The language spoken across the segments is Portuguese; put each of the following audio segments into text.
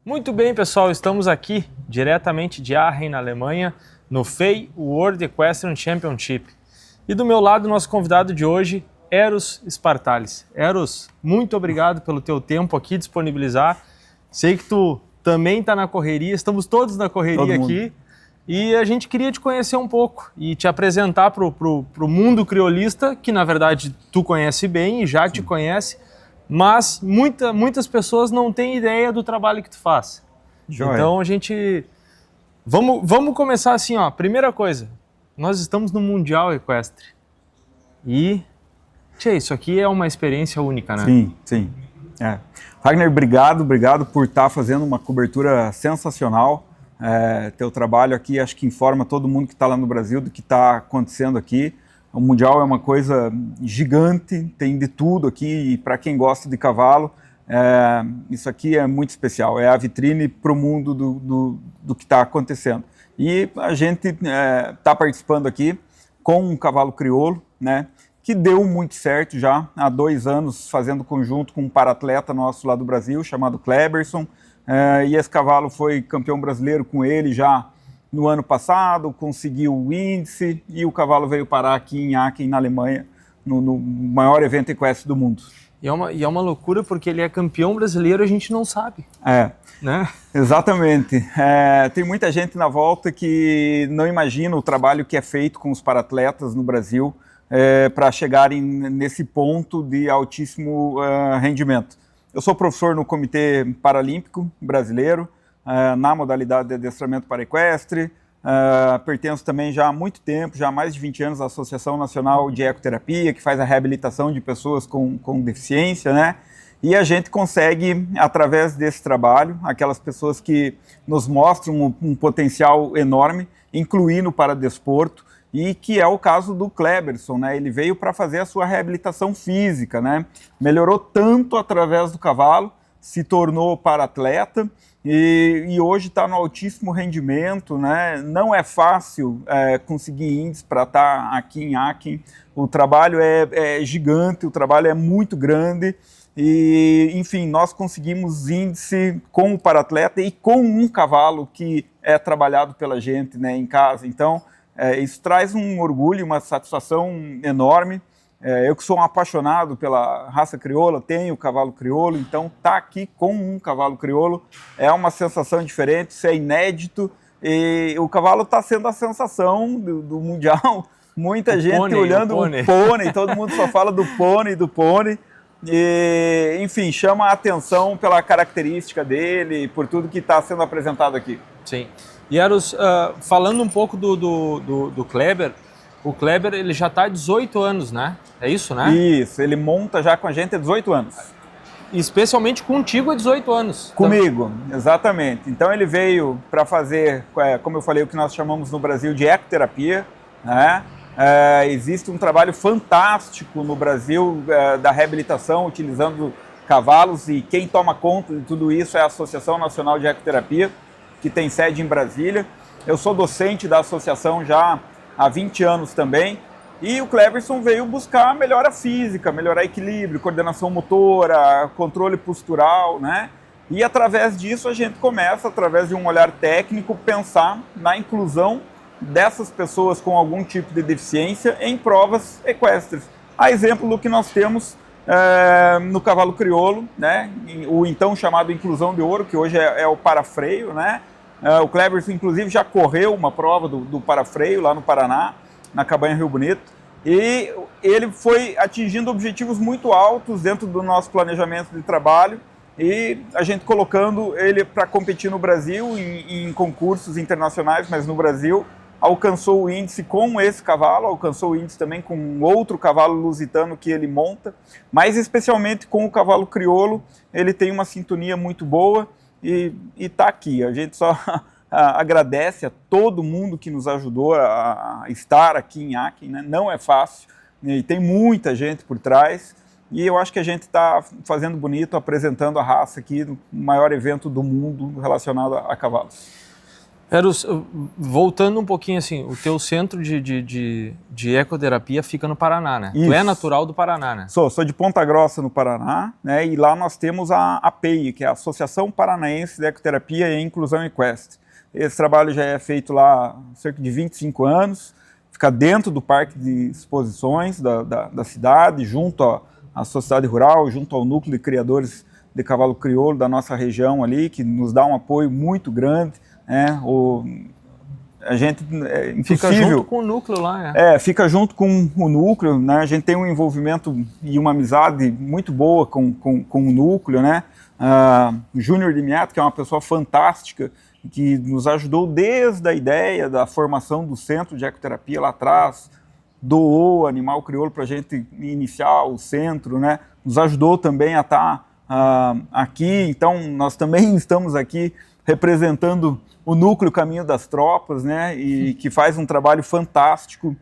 Muito bem, pessoal, estamos aqui diretamente de Aachen, na Alemanha, no FEI World Equestrian Championship. E do meu lado, nosso convidado de hoje, Eros Spartalis. Eros, muito obrigado pelo teu tempo aqui, disponibilizar. Sei que tu também está na correria, estamos todos na correria aqui. E a gente queria te conhecer um pouco e te apresentar para o mundo criolista, que na verdade tu conhece bem e já te conhece, mas muitas pessoas não têm ideia do trabalho que tu faz. Joia. Então a gente... Vamos começar assim, ó. Primeira coisa, nós estamos no Mundial Equestre. E, isso aqui é uma experiência única, né? Sim. Wagner, obrigado por estar fazendo uma cobertura sensacional. Teu trabalho aqui acho que informa todo mundo que está lá no Brasil do que está acontecendo aqui. O Mundial é uma coisa gigante, tem de tudo aqui, e para quem gosta de cavalo, isso aqui é muito especial, é a vitrine para o mundo do que está acontecendo. E a gente está participando aqui com um cavalo crioulo, né, que deu muito certo já há 2 anos, fazendo conjunto com um paratleta nosso lá do Brasil, chamado Kleberson, e esse cavalo foi campeão brasileiro com ele já no ano passado, conseguiu o índice e o cavalo veio parar aqui em Aachen, na Alemanha, no maior evento equestre do mundo. E é uma loucura porque ele é campeão brasileiro e a gente não sabe. Né? Exatamente. Tem muita gente na volta que não imagina o trabalho que é feito com os paratletas no Brasil para chegarem nesse ponto de altíssimo rendimento. Eu sou professor no Comitê Paralímpico Brasileiro, na modalidade de adestramento para equestre, pertenço também já há muito tempo, já há mais de 20 anos, à Associação Nacional de Ecoterapia, que faz a reabilitação de pessoas com deficiência, né? E a gente consegue, através desse trabalho, aquelas pessoas que nos mostram um potencial enorme, incluir no paradesporto, e que é o caso do Kleberson, né? Ele veio para fazer a sua reabilitação física, né? Melhorou tanto através do cavalo, se tornou para-atleta e hoje está no altíssimo rendimento, né? Não é fácil conseguir índice para estar aqui em Aachen. O trabalho é gigante, o trabalho é muito grande e, enfim, nós conseguimos índice com o para-atleta e com um cavalo que é trabalhado pela gente, né, em casa. Então, isso traz um orgulho, uma satisfação enorme. Eu que sou um apaixonado pela raça crioula, tenho cavalo crioulo, então estar aqui com um cavalo crioulo é uma sensação diferente, isso é inédito, e o cavalo está sendo a sensação do Mundial, muita gente olhando o pônei, todo mundo só fala do pônei, e, enfim, chama a atenção pela característica dele, por tudo que está sendo apresentado aqui. Sim, e Eros, falando um pouco do Kleber, o Kleber, ele já está há 18 anos, né? É isso, né? Isso, ele monta já com a gente há 18 anos. Especialmente contigo há 18 anos. Comigo, exatamente. Então ele veio para fazer, como eu falei, o que nós chamamos no Brasil de ecoterapia, né? Existe um trabalho fantástico no Brasil da reabilitação, utilizando cavalos, e quem toma conta de tudo isso é a Associação Nacional de Ecoterapia, que tem sede em Brasília. Eu sou docente da associação já há 20 anos também, e o Kleberson veio buscar melhora física, melhorar equilíbrio, coordenação motora, controle postural, né? E através disso a gente começa, através de um olhar técnico, pensar na inclusão dessas pessoas com algum tipo de deficiência em provas equestres. A exemplo do que nós temos no cavalo crioulo, né? O então chamado inclusão de ouro, que hoje é o parafreio, né? O Kleberson, inclusive, já correu uma prova do parafreio lá no Paraná, na Cabanha Rio Bonito, e ele foi atingindo objetivos muito altos dentro do nosso planejamento de trabalho, e a gente colocando ele para competir no Brasil, em concursos internacionais, mas no Brasil, alcançou o índice com esse cavalo, alcançou o índice também com outro cavalo lusitano que ele monta, mas especialmente com o cavalo crioulo, ele tem uma sintonia muito boa, e está aqui. A gente só agradece a todo mundo que nos ajudou a estar aqui em Aachen, né? Não é fácil, e tem muita gente por trás, e eu acho que a gente está fazendo bonito, apresentando a raça aqui no maior evento do mundo relacionado a cavalos. Eros, voltando um pouquinho assim, o teu centro de ecoterapia fica no Paraná, né? Isso. Tu é natural do Paraná, né? Sou de Ponta Grossa, no Paraná, né? E lá nós temos a APEI, que é a Associação Paranaense de Ecoterapia e Inclusão Equestre. Esse trabalho já é feito lá há cerca de 25 anos, fica dentro do parque de exposições da cidade, junto à sociedade rural, junto ao núcleo de criadores de cavalo crioulo da nossa região ali, que nos dá um apoio muito grande, né? A gente fica junto com o núcleo lá, fica junto com o núcleo, né? A gente tem um envolvimento e uma amizade muito boa com o núcleo, né? O Júnior de Miato, que é uma pessoa fantástica, que nos ajudou desde a ideia da formação do centro de ecoterapia lá atrás, doou animal crioulo para a gente iniciar o centro, né? Nos ajudou também a estar aqui, então nós também estamos aqui representando o núcleo Caminho das Tropas, né? E que faz um trabalho fantástico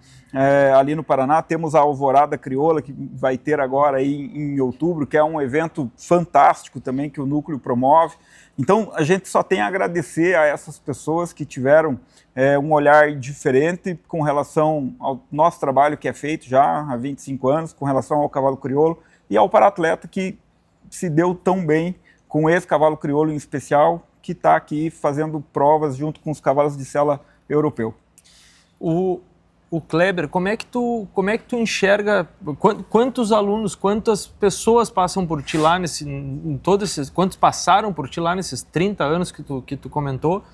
ali no Paraná. Temos a Alvorada Crioula, que vai ter agora aí em outubro, que é um evento fantástico também que o núcleo promove. Então, a gente só tem a agradecer a essas pessoas que tiveram um olhar diferente com relação ao nosso trabalho que é feito já há 25 anos, com relação ao cavalo crioulo e ao paratleta que se deu tão bem com esse cavalo crioulo em especial, que está aqui fazendo provas junto com os cavalos de sela europeu. O Kleber, como é que tu enxerga, quantos alunos, quantas pessoas passam por ti lá quantos passaram por ti lá nesses 30 anos que tu comentou?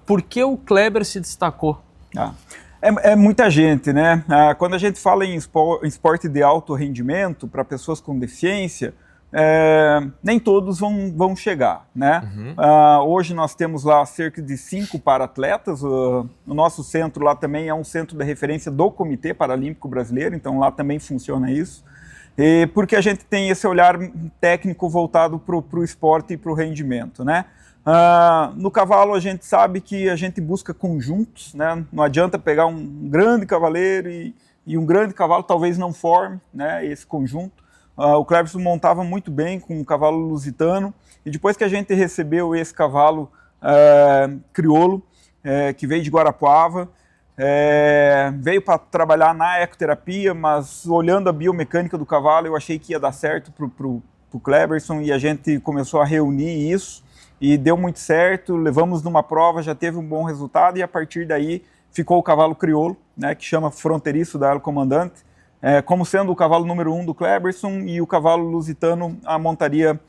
Por que o Kleber se destacou? É muita gente, né? Quando a gente fala em esporte de alto rendimento para pessoas com deficiência, nem todos vão chegar, né? Hoje nós temos lá cerca de 5 paratletas. O nosso centro lá também é um centro de referência do Comitê Paralímpico Brasileiro, então lá também funciona isso. Porque a gente tem esse olhar técnico voltado para o esporte e para o rendimento, né? No cavalo a gente sabe que a gente busca conjuntos, né? Não adianta pegar um grande cavaleiro e um grande cavalo talvez não forme, né, esse conjunto. O Cleberson montava muito bem com um cavalo lusitano, e depois que a gente recebeu esse cavalo crioulo, que veio de Guarapuava, veio para trabalhar na ecoterapia, mas olhando a biomecânica do cavalo, eu achei que ia dar certo para o Cleberson, e a gente começou a reunir isso, e deu muito certo, levamos numa prova, já teve um bom resultado, e a partir daí ficou o cavalo crioulo, né, que chama Fronteiriço da El Comandante, como sendo o cavalo número 1 do Cleberson, e o cavalo lusitano a montaria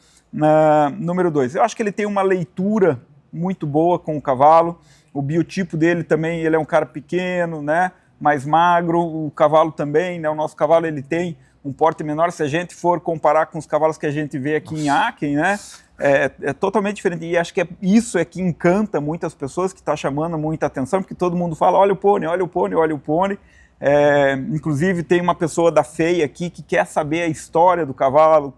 número 2. Eu acho que ele tem uma leitura muito boa com o cavalo, o biotipo dele também, ele é um cara pequeno, né, mais magro, o cavalo também, né, o nosso cavalo ele tem um porte menor, se a gente for comparar com os cavalos que a gente vê aqui em Aachen, né, é totalmente diferente, e acho que isso é que encanta muitas pessoas, que está chamando muita atenção, porque todo mundo fala, olha o pônei, olha o pônei, olha o pônei. Inclusive tem uma pessoa da FEI aqui que quer saber a história do cavalo,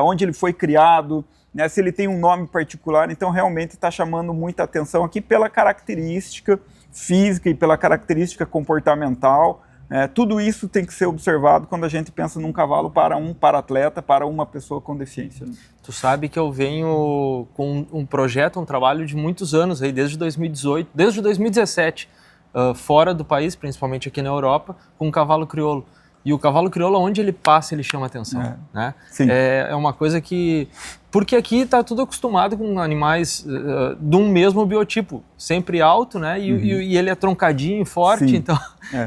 onde ele foi criado, né, se ele tem um nome particular. Então realmente está chamando muita atenção aqui pela característica física e pela característica comportamental. Tudo isso tem que ser observado quando a gente pensa num cavalo para um paratleta, para uma pessoa com deficiência. Tu sabe que eu venho com um projeto, um trabalho de muitos anos, aí, desde 2018, desde 2017, fora do país, principalmente aqui na Europa, com um cavalo crioulo. E o cavalo crioulo, onde ele passa, ele chama atenção, né? Sim. É uma coisa que... Porque aqui está tudo acostumado com animais de um mesmo biotipo, sempre alto, né? E ele é troncadinho, forte,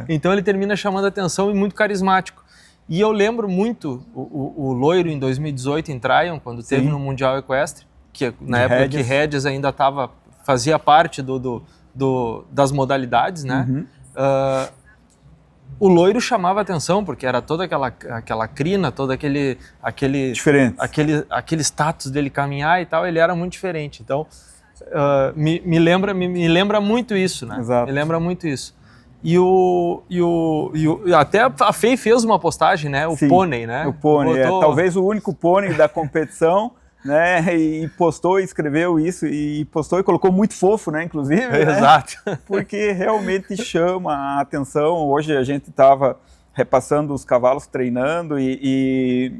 então ele termina chamando atenção e muito carismático. E eu lembro muito o Loiro em 2018 em Tryon, quando teve no Mundial Equestre, que na época que Rédeas ainda fazia parte das modalidades, né? O Loiro chamava atenção, porque era toda aquela crina, todo aquele status dele caminhar e tal, ele era muito diferente. Então, me lembra muito isso, né? Exato. Me lembra muito isso. Até a FEI fez uma postagem, né? O pônei, né? O pônei, talvez o único pônei da competição, né? E postou, escreveu isso, e postou e colocou muito fofo, né? Inclusive, Exato. Né? Porque realmente chama a atenção. Hoje a gente estava repassando os cavalos, treinando, e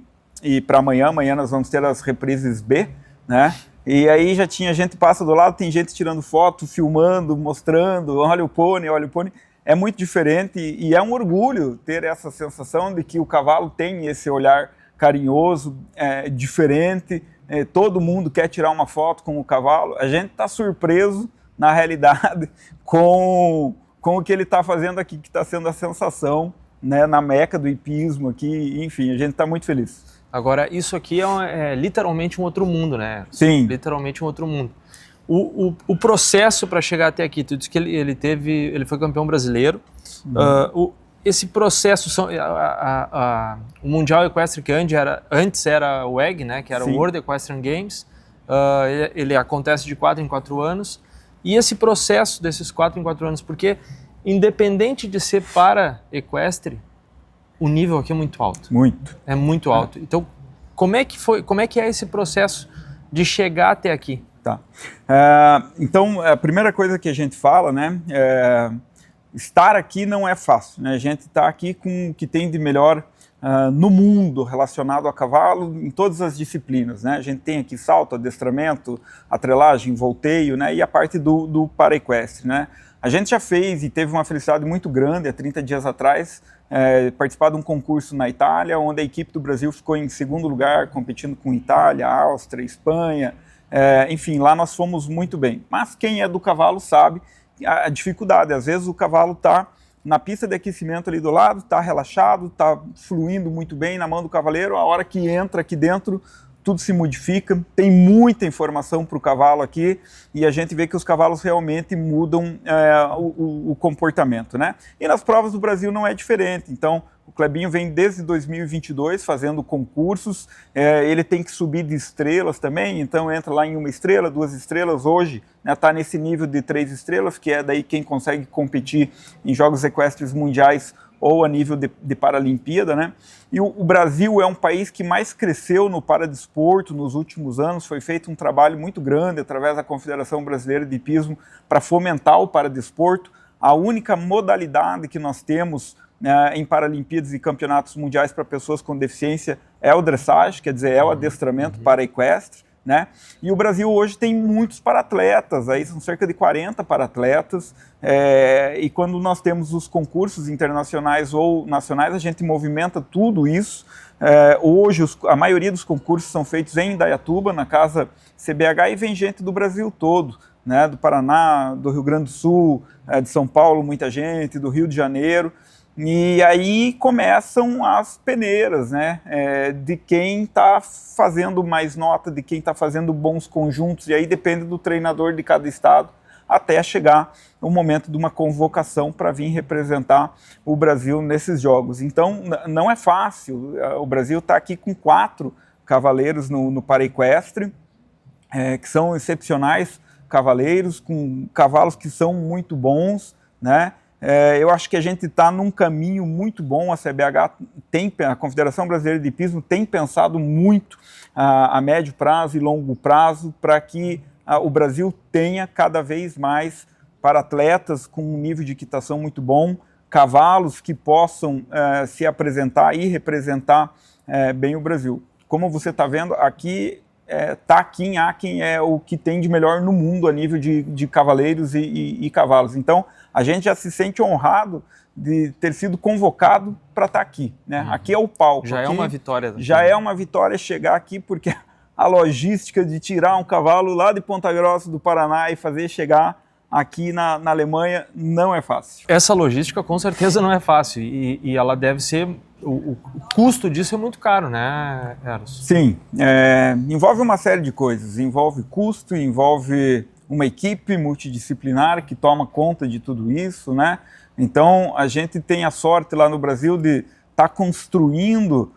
para amanhã nós vamos ter as reprises B, né? E aí já tinha gente passa do lado, tem gente tirando foto, filmando, mostrando, olha o pônei, olha o pônei. É muito diferente e é um orgulho ter essa sensação de que o cavalo tem esse olhar carinhoso, diferente, todo mundo quer tirar uma foto com o cavalo. A gente está surpreso, na realidade, com o que ele está fazendo aqui, que está sendo a sensação, né, na meca do hipismo aqui, enfim, a gente está muito feliz. Agora, isso aqui é literalmente um outro mundo, né? Sim. Literalmente um outro mundo. O processo para chegar até aqui, tu disse que ele foi campeão brasileiro. Esse processo, o Mundial Equestre que antes era o WEG, né? Que era o World Equestrian Games. Ele acontece de 4 em 4 anos. E esse processo desses 4 em 4 anos, porque independente de ser para equestre, o nível aqui é muito alto. Muito. É muito alto. Então, como é que é esse processo de chegar até aqui? Tá. Então, a primeira coisa que a gente fala, né, estar aqui não é fácil, né? A gente está aqui com o que tem de melhor no mundo relacionado a cavalo em todas as disciplinas, né? A gente tem aqui salto, adestramento, atrelagem, volteio, né? E a parte do paraequestre, né? A gente já fez e teve uma felicidade muito grande há 30 dias atrás, participar de um concurso na Itália, onde a equipe do Brasil ficou em segundo lugar, competindo com Itália, Áustria, Espanha, enfim, lá nós fomos muito bem. Mas quem é do cavalo sabe a dificuldade, às vezes o cavalo está na pista de aquecimento ali do lado, está relaxado, está fluindo muito bem na mão do cavaleiro, a hora que entra aqui dentro, tudo se modifica, tem muita informação para o cavalo aqui e a gente vê que os cavalos realmente mudam o comportamento, né? E nas provas do Brasil não é diferente, então o Clebinho vem desde 2022 fazendo concursos, ele tem que subir de estrelas também, então entra lá em 1 estrela, 2 estrelas, hoje está nesse nível de 3 estrelas, que é daí quem consegue competir em Jogos Equestres Mundiais ou a nível de Paralimpíada, né? E o Brasil é um país que mais cresceu no paradesporto nos últimos anos, foi feito um trabalho muito grande através da Confederação Brasileira de Hipismo para fomentar o paradesporto. A única modalidade que nós temos em Paralimpíadas e Campeonatos Mundiais para pessoas com deficiência é o dressage, quer dizer, é o adestramento paraequestre, né? E o Brasil hoje tem muitos paratletas, aí são cerca de 40 paratletas, e quando nós temos os concursos internacionais ou nacionais, a gente movimenta tudo isso. Hoje a maioria dos concursos são feitos em Indaiatuba, na casa CBH, e vem gente do Brasil todo, né? Do Paraná, do Rio Grande do Sul, de São Paulo, muita gente, do Rio de Janeiro. E aí começam as peneiras, né, de quem está fazendo mais nota, de quem está fazendo bons conjuntos, e aí depende do treinador de cada estado, até chegar o momento de uma convocação para vir representar o Brasil nesses jogos. Então não é fácil, o Brasil está aqui com 4 cavaleiros no paraequestre, que são excepcionais cavaleiros, com cavalos que são muito bons, né? Eu acho que a gente está num caminho muito bom, a CBH a Confederação Brasileira de Hipismo tem pensado muito a médio prazo e longo prazo para que o Brasil tenha cada vez mais para atletas com um nível de equitação muito bom, cavalos que possam se apresentar e representar bem o Brasil. Como você está vendo, aqui Akin é o que tem de melhor no mundo a nível de cavaleiros e cavalos. Então, a gente já se sente honrado de ter sido convocado para estar aqui, né? Aqui é o palco. Já aqui é uma vitória. Já é uma vitória chegar aqui, porque a logística de tirar um cavalo lá de Ponta Grossa do Paraná e fazer chegar aqui na Alemanha não é fácil. Essa logística com certeza não é fácil e ela deve ser... O custo disso é muito caro, né, Eros? Sim, envolve uma série de coisas, envolve custo, envolve uma equipe multidisciplinar que toma conta de tudo isso, né? Então a gente tem a sorte lá no Brasil de estar construindo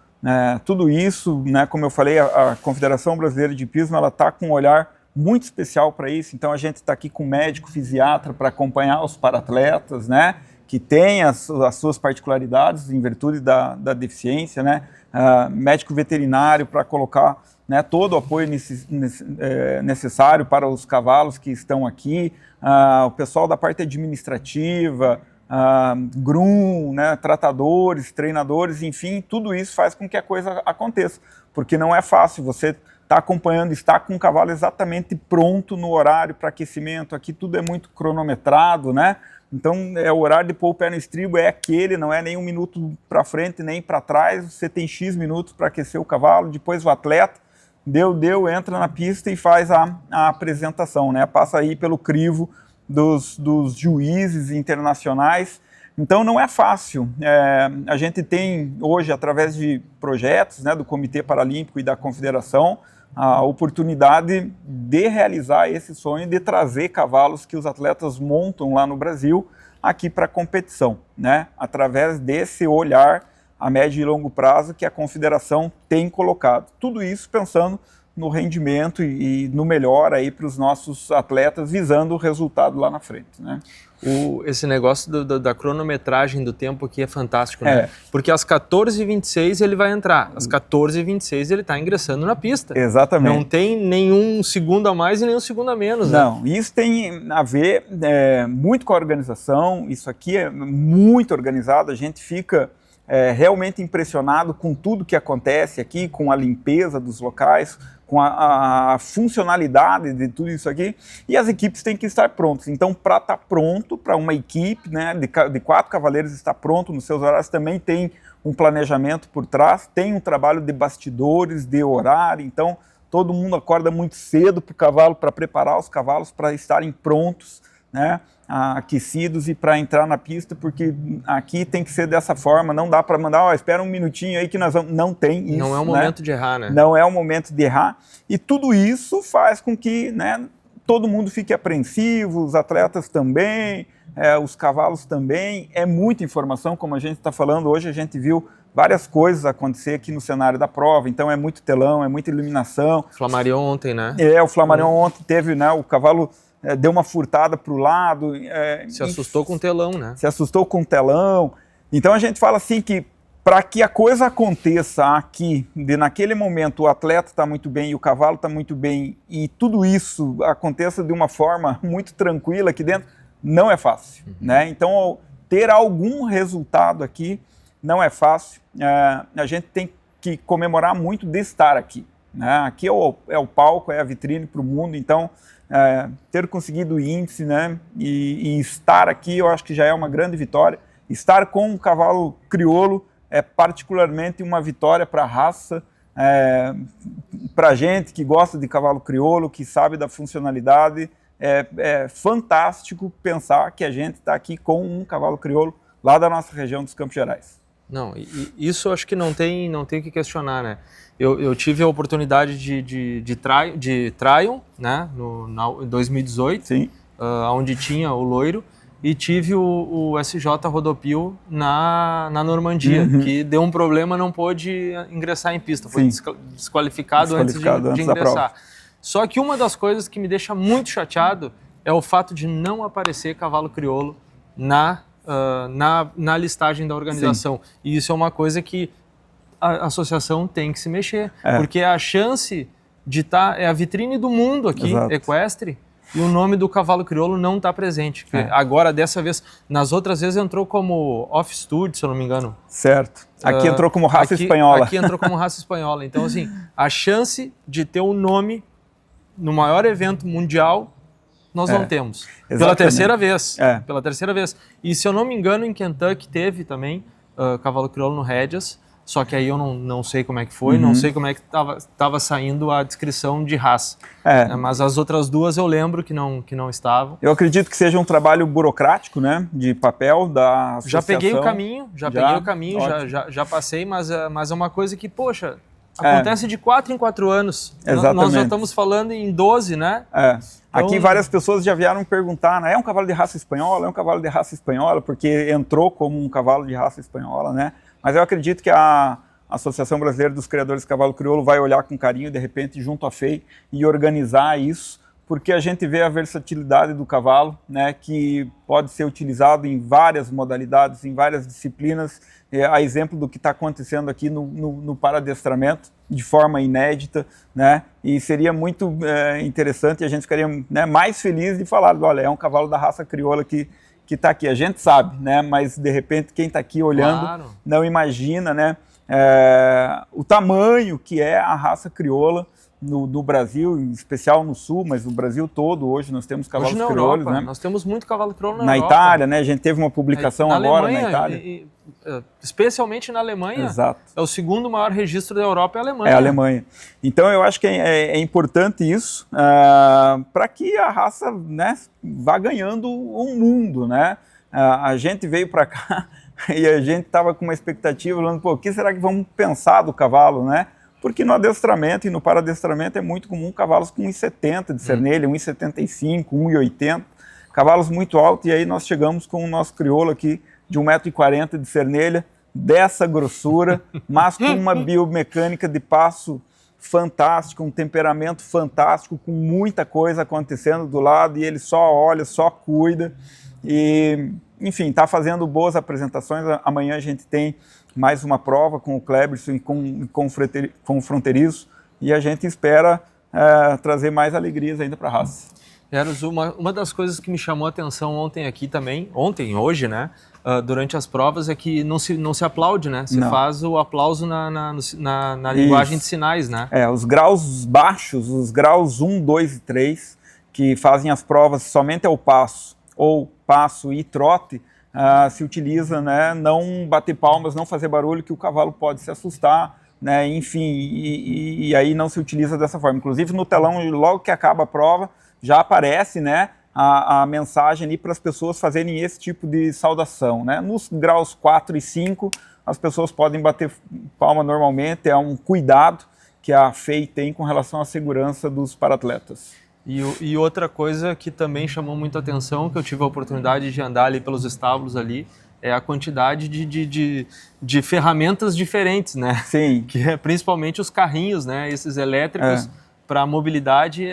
tudo isso, né? Como eu falei, a Confederação Brasileira de Hipismo, ela está com um olhar muito especial para isso, então a gente está aqui com médico, fisiatra para acompanhar os paratletas, né? Que tem as suas particularidades em virtude da deficiência, né? Médico veterinário para colocar, né, todo o apoio necessário para os cavalos que estão aqui, o pessoal da parte administrativa, groom, né, tratadores, treinadores, enfim, tudo isso faz com que a coisa aconteça, porque não é fácil você está acompanhando, está com o cavalo exatamente pronto no horário para aquecimento. Aqui tudo é muito cronometrado, né? Então, o horário de pôr o pé no estribo é aquele, não é nem um minuto para frente, nem para trás. Você tem X minutos para aquecer o cavalo, depois o atleta, entra na pista e faz a apresentação, né? Passa aí pelo crivo dos juízes internacionais. Então, não é fácil. A gente tem hoje, através de projetos, né, do Comitê Paralímpico e da Confederação, a oportunidade de realizar esse sonho de trazer cavalos que os atletas montam lá no Brasil aqui para a competição, né? Através desse olhar a médio e longo prazo que a Confederação tem colocado. Tudo isso pensando no rendimento e no melhor aí para os nossos atletas, visando o resultado lá na frente, né? Esse negócio da cronometragem do tempo aqui é fantástico, né? Porque às 14h26 ele vai entrar, às 14h26 ele está ingressando na pista. Exatamente. Não tem nenhum segundo a mais e nenhum segundo a menos. Não, né? Isso tem a ver muito com a organização, isso aqui é muito organizado, a gente fica realmente impressionado com tudo que acontece aqui, com a limpeza dos locais, com a funcionalidade de tudo isso aqui, e as equipes têm que estar prontas. Então, para estar pronto, para uma equipe, né, de 4 cavaleiros estar pronto nos seus horários, também tem um planejamento por trás, tem um trabalho de bastidores, de horário, então todo mundo acorda muito cedo para o cavalo, para preparar os cavalos para estarem prontos, né, aquecidos e para entrar na pista, porque aqui tem que ser dessa forma, não dá para mandar, espera um minutinho aí que nós vamos, não tem isso. Não é o momento de errar, né? Não é o momento de errar, e tudo isso faz com que, né, todo mundo fique apreensivo, os atletas também, os cavalos também, é muita informação, como a gente está falando, hoje a gente viu várias coisas acontecer aqui no cenário da prova, então é muito telão, é muita iluminação. Flamarion ontem, né? O Flamarion ontem teve, né, o cavalo deu uma furtada para o lado. Se assustou com o telão, né? Se assustou com o telão. Então a gente fala assim que para que a coisa aconteça aqui, naquele momento o atleta está muito bem e o cavalo está muito bem e tudo isso aconteça de uma forma muito tranquila aqui dentro, não é fácil, né? Então ter algum resultado aqui não é fácil. A gente tem que comemorar muito de estar aqui, né? Aqui é o palco, é a vitrine para o mundo, então ter conseguido o índice, né, e estar aqui, eu acho que já é uma grande vitória. Estar com um cavalo crioulo é particularmente uma vitória para a raça, para a gente que gosta de cavalo crioulo, que sabe da funcionalidade. É fantástico pensar que a gente está aqui com um cavalo crioulo lá da nossa região dos Campos Gerais. Não, isso eu acho que não tem o que questionar, né? Eu tive a oportunidade de trial, né, em 2018, Sim. Onde tinha o loiro, e tive o SJ Rodopio na Normandia, que deu um problema, não pôde ingressar em pista, foi desqualificado antes de ingressar. Só que uma das coisas que me deixa muito chateado é o fato de não aparecer cavalo crioulo na listagem da organização. Sim. E isso é uma coisa que a associação tem que se mexer, porque a chance de estar, é a vitrine do mundo aqui, exato, equestre, e o nome do cavalo crioulo não está presente. Agora, dessa vez, nas outras vezes entrou como off-studio, se eu não me engano. Certo. Aqui entrou como raça espanhola. Aqui entrou como raça espanhola. Então, assim, a chance de ter um nome no maior evento mundial, nós não temos. Exatamente. Pela terceira vez. Pela terceira vez. E, se eu não me engano, em Kentucky teve também cavalo crioulo no rédeas. Só que aí eu não sei como é que foi, não sei como é que estava saindo a descrição de raça. Mas as outras duas eu lembro que não estavam. Eu acredito que seja um trabalho burocrático, né, de papel da associação. Já peguei o caminho, já passei, mas é uma coisa que, poxa, acontece de 4 em 4 anos. Exatamente. Nós já estamos falando em 12, né? Então, aqui várias pessoas já vieram me perguntar, né, é um cavalo de raça espanhola? É um cavalo de raça espanhola? Porque entrou como um cavalo de raça espanhola, né? Mas eu acredito que a Associação Brasileira dos Criadores de Cavalo Crioulo vai olhar com carinho, de repente, junto à FEI e organizar isso, porque a gente vê a versatilidade do cavalo, né, que pode ser utilizado em várias modalidades, em várias disciplinas, a exemplo do que está acontecendo aqui no paradestramento, de forma inédita, né, e seria muito interessante, e a gente ficaria, né, mais feliz de falar, olha, é um cavalo da raça crioula que está aqui. A gente sabe, né, mas de repente quem está aqui olhando não imagina, né, o tamanho que é a raça crioula, no Brasil, em especial no Sul, mas no Brasil todo, hoje nós temos cavalos hoje na crioulos, Europa, né? Nós temos muito cavalo crioulo na Europa. Itália, né? A gente teve uma publicação agora Alemanha, na Itália. Especialmente na Alemanha. Exato. É o segundo maior registro da Europa, é a Alemanha. É a Alemanha. Então eu acho que é importante isso para que a raça, né, vá ganhando um mundo, né? A gente veio para cá e a gente estava com uma expectativa, falando, pô, o que será que vamos pensar do cavalo, né? Porque no adestramento e no paradestramento é muito comum cavalos com 1,70 de cernelha, 1,75, 1,80, cavalos muito altos, e aí nós chegamos com o nosso crioulo aqui de 1,40 m de cernelha, dessa grossura, mas com uma biomecânica de passo fantástica, um temperamento fantástico, com muita coisa acontecendo do lado, e ele só olha, só cuida, e enfim, está fazendo boas apresentações. Amanhã a gente tem mais uma prova com o Cleberson e com o Fronteiriço, e a gente espera trazer mais alegrias ainda para a raça. Eros, uma das coisas que me chamou a atenção ontem aqui também, hoje, né, durante as provas, é que não se aplaude, né? Se faz o aplauso na linguagem de sinais, né? Os graus baixos, os graus 1, 2 e 3, que fazem as provas somente ao passo, ou passo e trote, se utiliza, né, não bater palmas, não fazer barulho, que o cavalo pode se assustar, né, enfim, e aí não se utiliza dessa forma. Inclusive no telão, logo que acaba a prova, já aparece, né, a mensagem ali para as pessoas fazerem esse tipo de saudação, né. Nos graus 4 e 5, as pessoas podem bater palma normalmente, é um cuidado que a FEI tem com relação à segurança dos paratletas. E outra coisa que também chamou muita atenção, que eu tive a oportunidade de andar ali pelos estábulos ali, é a quantidade de ferramentas diferentes, né? Sim. Que é principalmente os carrinhos, né? Esses elétricos para mobilidade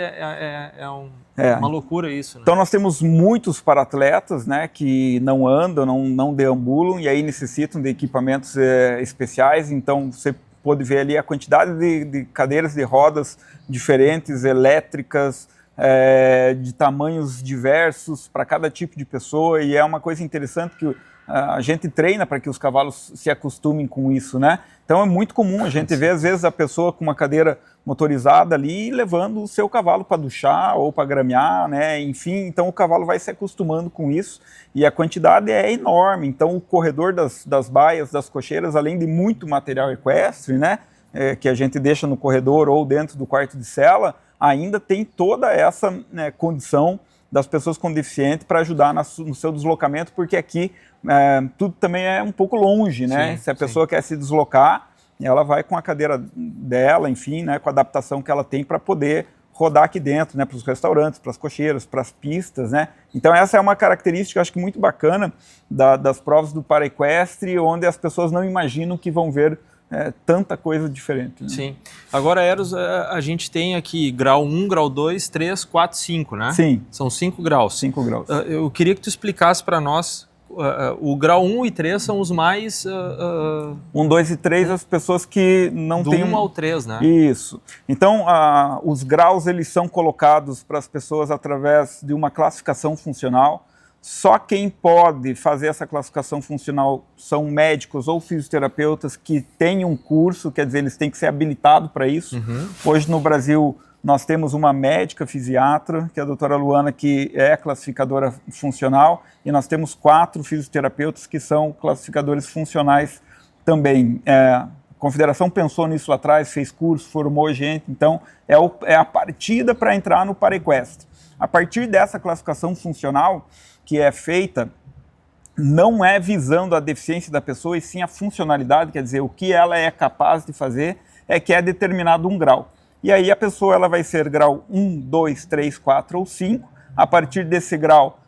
uma loucura isso, né? Então nós temos muitos paratletas, né, que não andam, não deambulam, e aí necessitam de equipamentos especiais. Então você pode ver ali a quantidade de cadeiras de rodas diferentes, elétricas, de tamanhos diversos para cada tipo de pessoa, e é uma coisa interessante que a gente treina para que os cavalos se acostumem com isso, né? Então é muito comum a gente ver às vezes a pessoa com uma cadeira motorizada ali levando o seu cavalo para duchar ou para gramear, né? Enfim, então o cavalo vai se acostumando com isso, e a quantidade é enorme. Então o corredor das baias, das cocheiras, além de muito material equestre, né, que a gente deixa no corredor ou dentro do quarto de sela, ainda tem toda essa, né, condição das pessoas com deficiente para ajudar no seu deslocamento, porque aqui tudo também é um pouco longe, né? Sim, se a pessoa quer se deslocar, ela vai com a cadeira dela, enfim, né, com a adaptação que ela tem para poder rodar aqui dentro, né, para os restaurantes, para as cocheiras, para as pistas, né? Então essa é uma característica, acho que muito bacana das provas do paraequestre, onde as pessoas não imaginam que vão ver tanta coisa diferente, né? Sim. Agora, Eros, a gente tem aqui grau 1, grau 2, 3, 4, 5, né? Sim. São 5 graus. 5 graus. Eu queria que tu explicasse para nós, o grau 1 e 3 são os mais... 1, 2 e 3, as pessoas que não têm... Do 1 ao 3, né? Isso. Então, os graus, eles são colocados para as pessoas através de uma classificação funcional. Só quem pode fazer essa classificação funcional são médicos ou fisioterapeutas que têm um curso, quer dizer, eles têm que ser habilitados para isso. Uhum. Hoje no Brasil nós temos uma médica fisiatra, que é a doutora Luana, que é classificadora funcional, e nós temos 4 fisioterapeutas que são classificadores funcionais também. A Confederação pensou nisso lá atrás, fez curso, formou gente, então é a partida para entrar no paraequestre. A partir dessa classificação funcional, que é feita, não é visando a deficiência da pessoa, e sim a funcionalidade, quer dizer, o que ela é capaz de fazer, que é determinado um grau. E aí a pessoa ela vai ser grau 1, 2, 3, 4 ou 5. A partir desse grau,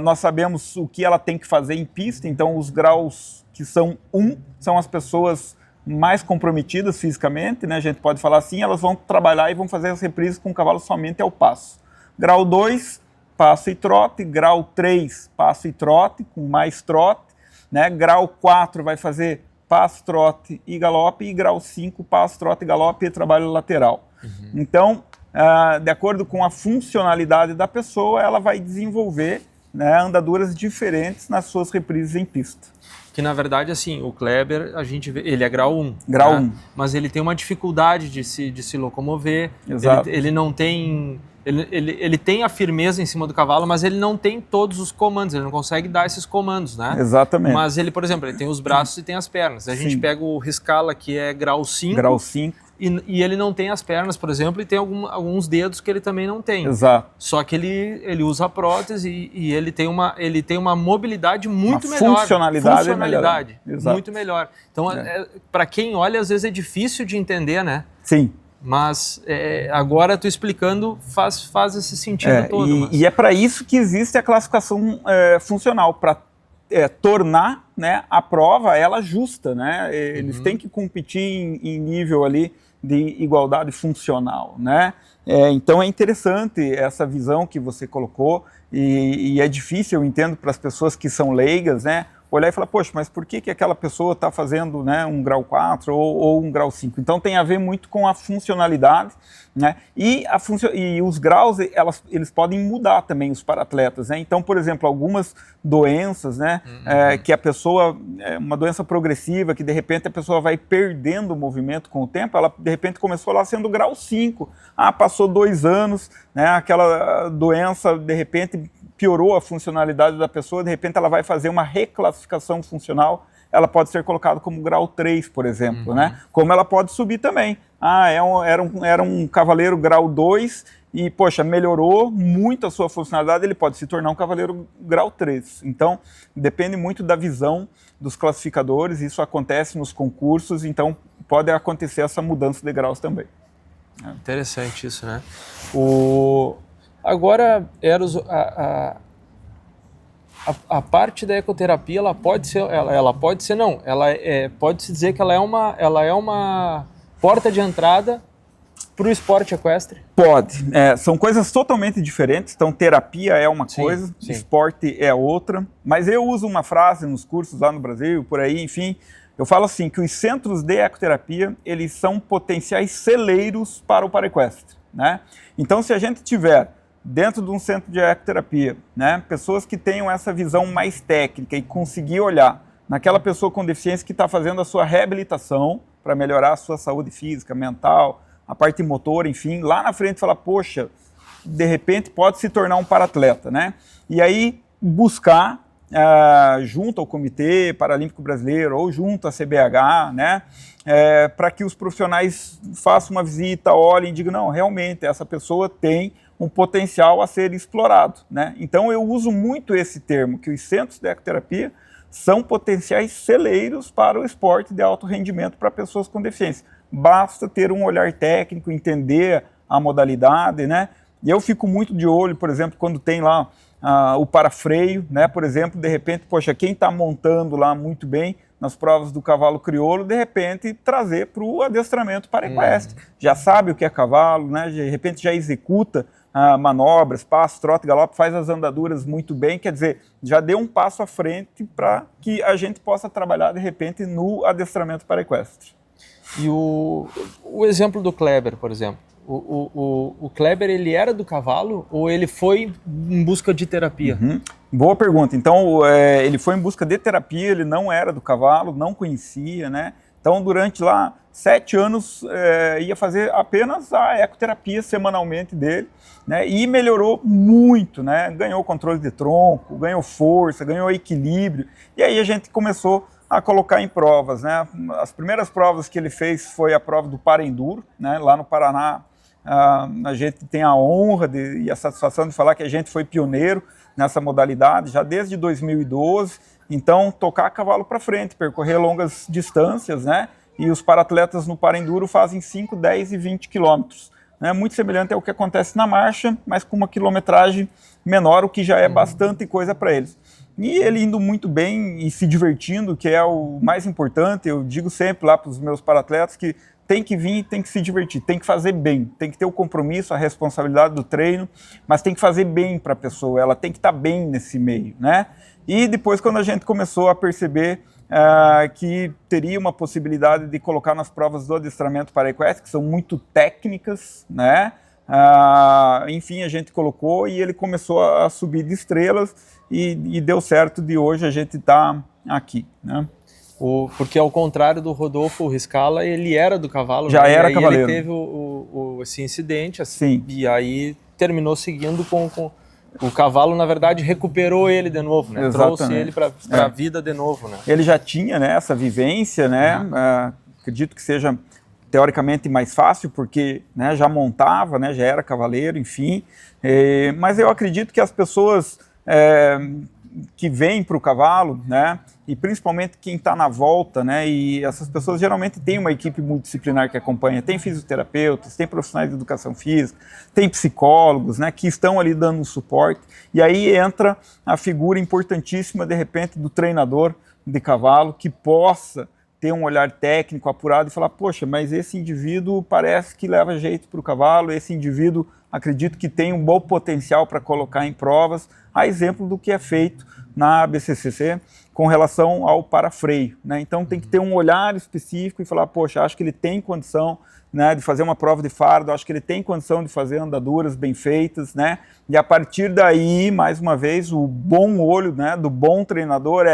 nós sabemos o que ela tem que fazer em pista, então os graus que são 1 são as pessoas mais comprometidas fisicamente, né? A gente pode falar assim, elas vão trabalhar e vão fazer as reprises com o cavalo somente ao passo. Grau 2, passo e trote. Grau 3, passo e trote, com mais trote, né? Grau 4 vai fazer passo, trote e galope, e grau 5, passo, trote e galope e trabalho lateral. Uhum. Então, de acordo com a funcionalidade da pessoa, ela vai desenvolver, né, andaduras diferentes nas suas reprises em pista. Que na verdade, assim, o Kleber, a gente vê, ele é grau 1. Grau né? 1. Mas ele tem uma dificuldade de se locomover. Exato. Ele não tem... Ele tem a firmeza em cima do cavalo, mas ele não tem todos os comandos, ele não consegue dar esses comandos, né? Exatamente. Mas ele, por exemplo, ele tem os braços e tem as pernas. A gente pega o Riscala, que é grau 5. Grau 5. E ele não tem as pernas, por exemplo, e tem alguns dedos que ele também não tem. Exato. Só que ele usa a prótese e ele tem uma mobilidade muito melhor. Funcionalidade muito melhor. Então, para quem olha, às vezes é difícil de entender, né? Sim. Mas agora tu explicando faz esse sentido todo. E é para isso que existe a classificação funcional, para tornar, né, a prova ela justa, né? Eles têm que competir em nível ali de igualdade funcional, né? Então é interessante essa visão que você colocou e é difícil, eu entendo, para as pessoas que são leigas, né? Olhar e falar, poxa, mas por que aquela pessoa está fazendo, né, um grau 4 ou um grau 5? Então tem a ver muito com a funcionalidade, né? E os graus, eles podem mudar também, os paratletas, né? Então, por exemplo, algumas doenças, né, que a pessoa, uma doença progressiva, que de repente a pessoa vai perdendo o movimento com o tempo, ela de repente começou lá sendo grau 5, passou 2 anos, né, aquela doença de repente piorou a funcionalidade da pessoa, de repente ela vai fazer uma reclassificação funcional, ela pode ser colocada como grau 3, por exemplo, né? Como ela pode subir também. Era um cavaleiro grau 2 e, poxa, melhorou muito a sua funcionalidade, ele pode se tornar um cavaleiro grau 3. Então, depende muito da visão dos classificadores, isso acontece nos concursos, então pode acontecer essa mudança de graus também. Interessante isso, né? Agora, Eros, a parte da ecoterapia, pode-se dizer que ela é uma porta de entrada para o esporte equestre? Pode. São coisas totalmente diferentes. Então, terapia é uma coisa, esporte é outra. Mas eu uso uma frase nos cursos lá no Brasil, por aí, enfim. Eu falo assim, que os centros de ecoterapia, eles são potenciais celeiros para o paraequestre, né? Então, se a gente tiver dentro de um centro de ecoterapia, né, pessoas que tenham essa visão mais técnica e conseguir olhar naquela pessoa com deficiência que está fazendo a sua reabilitação para melhorar a sua saúde física, mental, a parte motora, enfim, lá na frente falar, poxa, de repente pode se tornar um paratleta, né? E aí buscar junto ao Comitê Paralímpico Brasileiro ou junto à CBH, né, para que os profissionais façam uma visita, olhem e digam, não, realmente essa pessoa tem um potencial a ser explorado, né? Então eu uso muito esse termo, que os centros de ecoterapia são potenciais celeiros para o esporte de alto rendimento para pessoas com deficiência. Basta ter um olhar técnico, entender a modalidade, né? E eu fico muito de olho, por exemplo, quando tem lá o parafreio, né? Por exemplo, de repente, poxa, quem está montando lá muito bem nas provas do cavalo crioulo, de repente trazer para o adestramento paraequestre. Já sabe o que é cavalo, né? De repente já executa manobras, passo, trote, galope, faz as andaduras muito bem, quer dizer, já deu um passo à frente para que a gente possa trabalhar, de repente, no adestramento paraequestre. E o exemplo do Kleber, por exemplo, o Kleber, ele era do cavalo ou ele foi em busca de terapia? Boa pergunta. Então, ele foi em busca de terapia, ele não era do cavalo, não conhecia, né? Então, durante lá 7 anos, ia fazer apenas a ecoterapia semanalmente dele, né? E melhorou muito, né? Ganhou controle de tronco, ganhou força, ganhou equilíbrio. E aí a gente começou a colocar em provas, né? As primeiras provas que ele fez foi a prova do Paraenduro, né? Lá no Paraná, a gente tem a honra e a satisfação de falar que a gente foi pioneiro nessa modalidade já desde 2012. Então, tocar cavalo para frente, percorrer longas distâncias, né? E os paratletas no Paraenduro fazem 5, 10 e 20 quilômetros. Né? Muito semelhante ao que acontece na marcha, mas com uma quilometragem menor, o que já é bastante coisa para eles. E ele indo muito bem e se divertindo, que é o mais importante. Eu digo sempre lá para os meus paratletas que tem que vir, tem que se divertir, tem que fazer bem, tem que ter o compromisso, a responsabilidade do treino, mas tem que fazer bem para a pessoa, ela tem que estar bem nesse meio, né? E depois, quando a gente começou a perceber que teria uma possibilidade de colocar nas provas do adestramento paraequestre, que são muito técnicas, né? Enfim, a gente colocou e ele começou a subir de estrelas e deu certo de hoje a gente estar aqui, né? Porque ao contrário do Rodolfo Riscala, ele era do cavalo, já né? era e aí cavaleiro. Ele teve esse incidente, Sim. E aí terminou seguindo com o cavalo, na verdade, recuperou ele de novo, né? Exatamente. Trouxe ele para a vida de novo, né? Ele já tinha, né, essa vivência, né? Acredito que seja teoricamente mais fácil, porque, né, já montava, né, já era cavaleiro, enfim. Mas eu acredito que as pessoas que vêm para o cavalo, né, e principalmente quem está na volta, né, e essas pessoas geralmente têm uma equipe multidisciplinar que acompanha, tem fisioterapeutas, tem profissionais de educação física, tem psicólogos, né, que estão ali dando um suporte, e aí entra a figura importantíssima, de repente, do treinador de cavalo, que possa ter um olhar técnico apurado e falar, poxa, mas esse indivíduo parece que leva jeito para o cavalo, esse indivíduo acredito que tem um bom potencial para colocar em provas, a exemplo do que é feito na BCCC com relação ao parafreio, né? Então tem que ter um olhar específico e falar, poxa, acho que ele tem condição, né, de fazer uma prova de fardo, acho que ele tem condição de fazer andaduras bem feitas, né? E a partir daí, mais uma vez, o bom olho, né, do bom treinador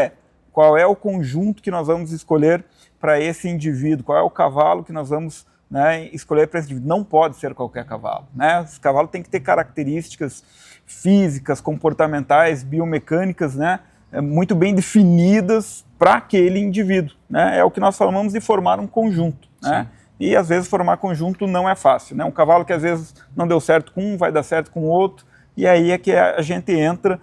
qual é o conjunto que nós vamos escolher para esse indivíduo, qual é o cavalo que nós vamos, né, escolher para esse indivíduo. Não pode ser qualquer cavalo, né? Esse cavalo tem que ter características físicas, comportamentais, biomecânicas, né, muito bem definidas para aquele indivíduo, né? É o que nós falamos de formar um conjunto, né? E às vezes formar conjunto não é fácil, né? Um cavalo que às vezes não deu certo com um, vai dar certo com o outro, e aí é que a gente entra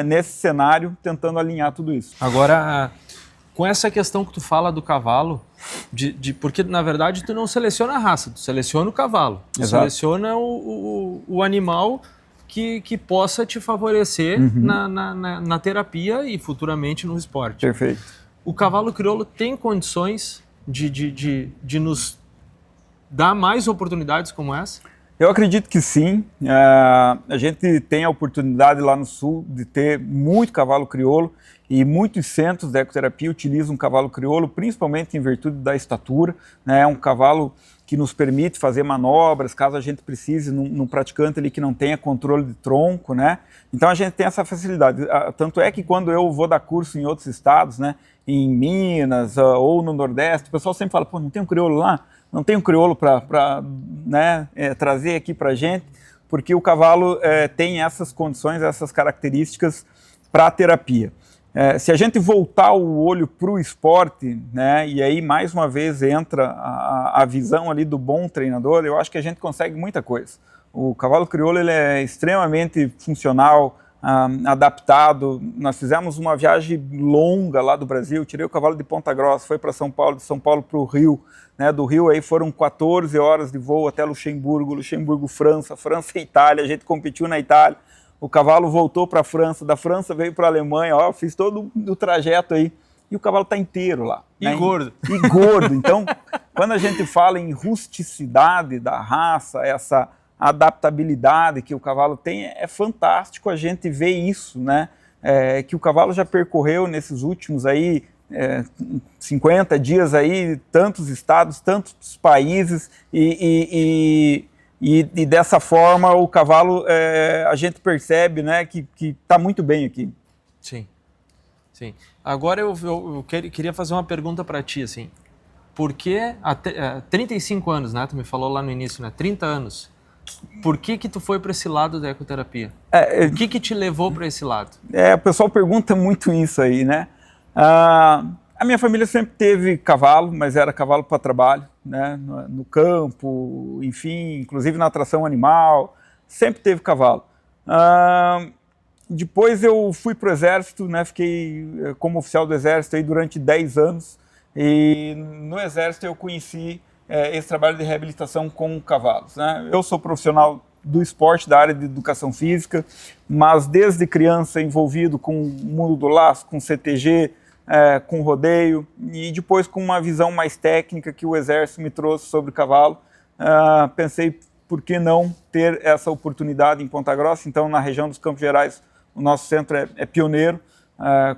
nesse cenário tentando alinhar tudo isso. Agora, com essa questão que tu fala do cavalo, porque na verdade tu não seleciona a raça, tu seleciona o cavalo, tu Exato. seleciona o animal que possa te favorecer na terapia e futuramente no esporte. Perfeito. O cavalo crioulo tem condições de nos dar mais oportunidades como essa? Eu acredito que sim. A gente tem a oportunidade lá no sul de ter muito cavalo crioulo e muitos centros de ecoterapia utilizam um cavalo crioulo, principalmente em virtude da estatura, né? É um cavalo que nos permite fazer manobras, caso a gente precise, num praticante ali que não tenha controle de tronco, né? Então a gente tem essa facilidade. Tanto é que quando eu vou dar curso em outros estados, né, em Minas ou no Nordeste, o pessoal sempre fala, pô, não tem um crioulo lá? Não tem um crioulo para né, trazer aqui para a gente, porque o cavalo tem essas condições, essas características para a terapia. Se a gente voltar o olho para o esporte, né, e aí mais uma vez entra a visão ali do bom treinador, eu acho que a gente consegue muita coisa. O cavalo crioulo ele é extremamente funcional, adaptado. Nós fizemos uma viagem longa lá do Brasil, tirei o cavalo de Ponta Grossa, foi para São Paulo, de São Paulo para o Rio, né, do Rio aí foram 14 horas de voo até Luxemburgo, França, França e Itália, a gente competiu na Itália, o cavalo voltou para a França, da França veio para a Alemanha, ó, fiz todo o trajeto aí, e o cavalo está inteiro lá. E né? gordo. E gordo, então, quando a gente fala em rusticidade da raça, essa adaptabilidade que o cavalo tem, é fantástico a gente ver isso, né? Que o cavalo já percorreu nesses últimos aí 50 dias aí, tantos estados, tantos países e dessa forma o cavalo a gente percebe, né, que está muito bem aqui. Sim, sim. Agora eu queria fazer uma pergunta para ti, assim, por que 35 anos, né, tu me falou lá no início, né, 30 anos, por que tu foi para esse lado da ecoterapia? O que te levou para esse lado? O pessoal pergunta muito isso aí, né? A minha família sempre teve cavalo, mas era cavalo para trabalho, né? No campo, enfim, inclusive na atração animal, sempre teve cavalo. Depois eu fui para o Exército, né? Fiquei como oficial do Exército aí durante 10 anos e no Exército eu conheci esse trabalho de reabilitação com cavalos, né? Eu sou profissional do esporte, da área de educação física, mas desde criança envolvido com o mundo do laço, com CTG, com rodeio e depois com uma visão mais técnica que o Exército me trouxe sobre cavalo. Pensei, por que não ter essa oportunidade em Ponta Grossa? Então, na região dos Campos Gerais, o nosso centro é pioneiro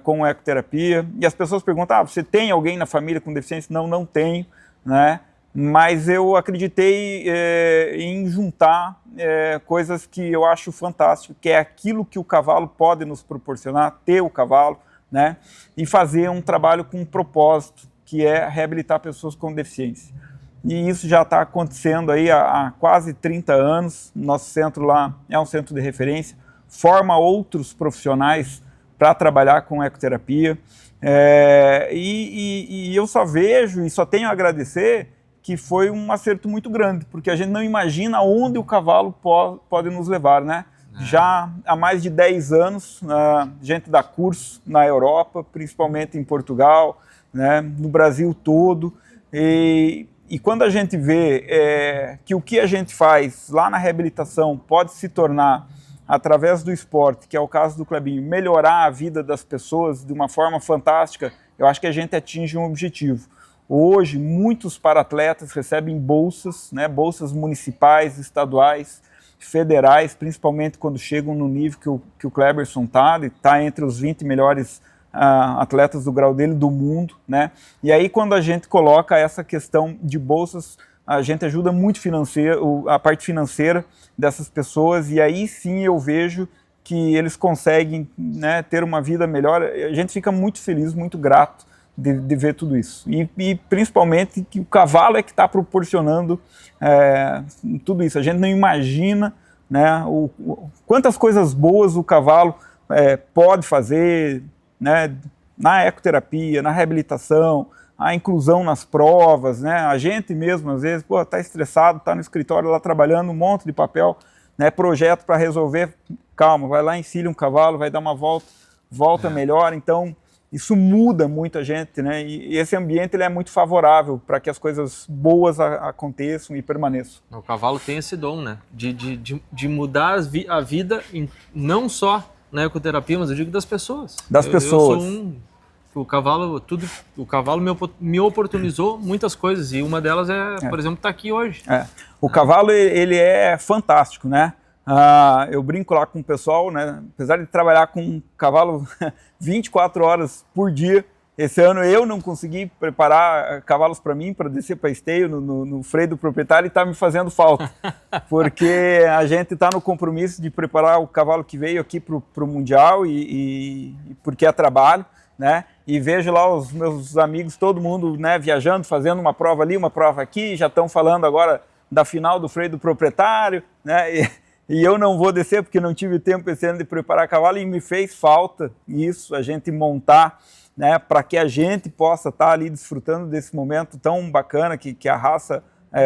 com ecoterapia. E as pessoas perguntam, você tem alguém na família com deficiência? Não, não tenho, né? mas eu acreditei em juntar coisas que eu acho fantástico, que é aquilo que o cavalo pode nos proporcionar, ter o cavalo, né, e fazer um trabalho com um propósito, que é reabilitar pessoas com deficiência. E isso já está acontecendo aí há quase 30 anos. Nosso centro lá é um centro de referência, forma outros profissionais para trabalhar com ecoterapia. E eu só vejo e só tenho a agradecer que foi um acerto muito grande, porque a gente não imagina onde o cavalo pode nos levar, né? Já há mais de 10 anos, a gente dá curso na Europa, principalmente em Portugal, né, no Brasil todo, e quando a gente vê que o que a gente faz lá na reabilitação pode se tornar, através do esporte, que é o caso do Clebinho, melhorar a vida das pessoas de uma forma fantástica, eu acho que a gente atinge um objetivo. Hoje, muitos paratletas recebem bolsas, né, bolsas municipais, estaduais, federais, principalmente quando chegam no nível que o Kleberson está entre os 20 melhores atletas do grau dele do mundo, né? E aí quando a gente coloca essa questão de bolsas, a gente ajuda muito a parte financeira dessas pessoas, e aí sim eu vejo que eles conseguem, né, ter uma vida melhor. A gente fica muito feliz, muito grato de ver tudo isso. E principalmente que o cavalo é que está proporcionando tudo isso. A gente não imagina, né, quantas coisas boas o cavalo pode fazer, né, na ecoterapia, na reabilitação, a inclusão nas provas, né? A gente mesmo, às vezes, está estressado, está no escritório lá trabalhando, um monte de papel, né, projeto para resolver. Calma, vai lá, ensina um cavalo, vai dar uma volta melhor. Então, isso muda muito a gente, né? E esse ambiente ele é muito favorável para que as coisas boas aconteçam e permaneçam. O cavalo tem esse dom, né? De mudar a vida, não só na ecoterapia, mas eu digo das pessoas. Das pessoas. O cavalo me oportunizou muitas coisas, e uma delas por exemplo, estar aqui hoje. O cavalo, ele é fantástico, né? Eu brinco lá com o pessoal, né? Apesar de trabalhar com um cavalo 24 horas por dia, esse ano eu não consegui preparar cavalos para mim, para descer para esteio no freio do proprietário, e está me fazendo falta, porque a gente está no compromisso de preparar o cavalo que veio aqui para o Mundial, e porque é trabalho, né? E vejo lá os meus amigos, todo mundo, né, viajando, fazendo uma prova ali, uma prova aqui, já estão falando agora da final do freio do proprietário, né? E eu não vou descer porque não tive tempo esse ano de preparar cavalo, e me fez falta isso, a gente montar, né, para que a gente possa estar ali desfrutando desse momento tão bacana que a raça